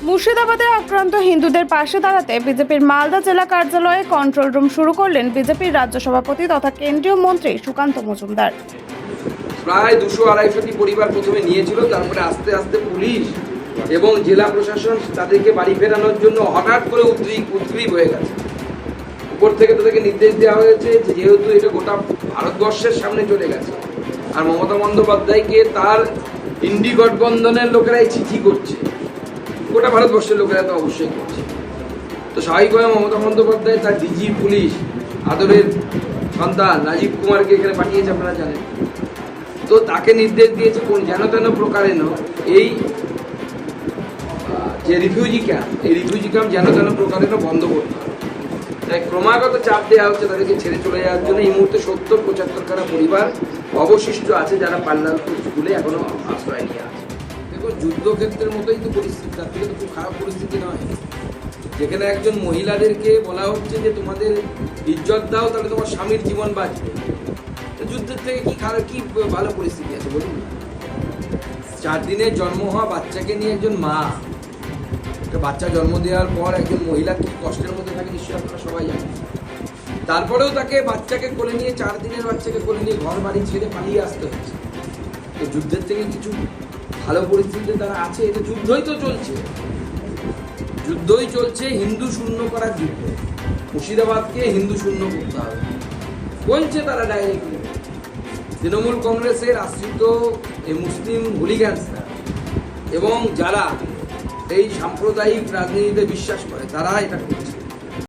মুর্শিদাবাদে আক্রান্ত হিন্দুদের পাশে দাঁড়াতে বিজেপির মালদা জেলা কার্যালয়ে কন্ট্রোল রুম শুরু করলেন বিজেপির রাজ্য সভাপতি তথা কেন্দ্রীয় মন্ত্রী সুকান্ত মজুমদার। প্রায় 200-250টি পরিবার প্রথমে নিয়েছিল, তারপরে আস্তে আস্তে পুলিশ এবং জেলা প্রশাসন তাদেরকে বাড়ি ফেরানোর জন্য হঠাৎ করে উদ্গ্রীব হয়ে গেছে। উপর থেকে তাদেরকে নির্দেশ দেওয়া হয়েছে যে যেহেতু এটা গোটা ভারতবর্ষের সামনে চলে গেছে আর মমতা বন্দ্যোপাধ্যায়কে তার ইন্ডি গঠবন্ধনের লোকেরাই চিঠি করছে, গোটা ভারতবর্ষের লোকেরা তো অবশ্যই করছে। তো স্বাভাবিকভাবে মমতা বন্দ্যোপাধ্যায় তার ডিজি পুলিশ আদরের সন্তান রাজীব কুমারকে এখানে পাঠিয়েছে, আপনারা জানেন। তো তাকে নির্দেশ দিয়েছে কোন যেন তেন প্রকারেণ এই যে রিফিউজি ক্যাম্প যেন তেন প্রকারেণ বন্ধ করতে হবে। তাই ক্রমাগত চাপ দেওয়া হচ্ছে তাদেরকে ছেড়ে চলে যাওয়ার জন্য। এই মুহূর্তে 70-75 খানা পরিবার অবশিষ্ট আছে যারা পাল্লালপুর স্কুলে এখনো আশ্রয় নিয়ে আছে। দেখুন, যুদ্ধক্ষেত্রের মতোই তো পরিস্থিতি, তার থেকে তো খুব খারাপ পরিস্থিতি নয়। যেখানে একজন মহিলাদেরকে বলা হচ্ছে যে তোমাদের ইজ্জত দাও, তাহলে তোমার স্বামীর জীবন বাঁচবে। যুদ্ধের থেকে কি ভালো পরিস্থিতি আছে বলুন? 4 দিনে জন্ম হওয়া বাচ্চাকে নিয়ে একজন মা, একটা বাচ্চা জন্ম দেওয়ার পর একজন মহিলা কি কষ্টের মধ্যে থাকে নিশ্চয়ই আপনারা সবাই জানেন। তারপরেও তাকে বাচ্চাকে কোলে নিয়ে 4 দিনের বাচ্চাকে কোলে নিয়ে ঘর বাড়ি ছেড়ে পালিয়ে আসতে হচ্ছে। তো যুদ্ধের থেকে কিছু ভালো পরিস্থিতিতে তারা আছে। এটা যুদ্ধই তো চলছে, হিন্দু শূন্য করার যুদ্ধ। মুর্শিদাবাদকে হিন্দু শূন্য করতে হবে বলছে তারা ডাইরেক্টলি। তৃণমূল কংগ্রেসের আশ্রিত এই মুসলিম হুলিগ্যান্সরা এবং যারা এই সাম্প্রদায়িক রাজনীতিতে বিশ্বাস করে তারা এটা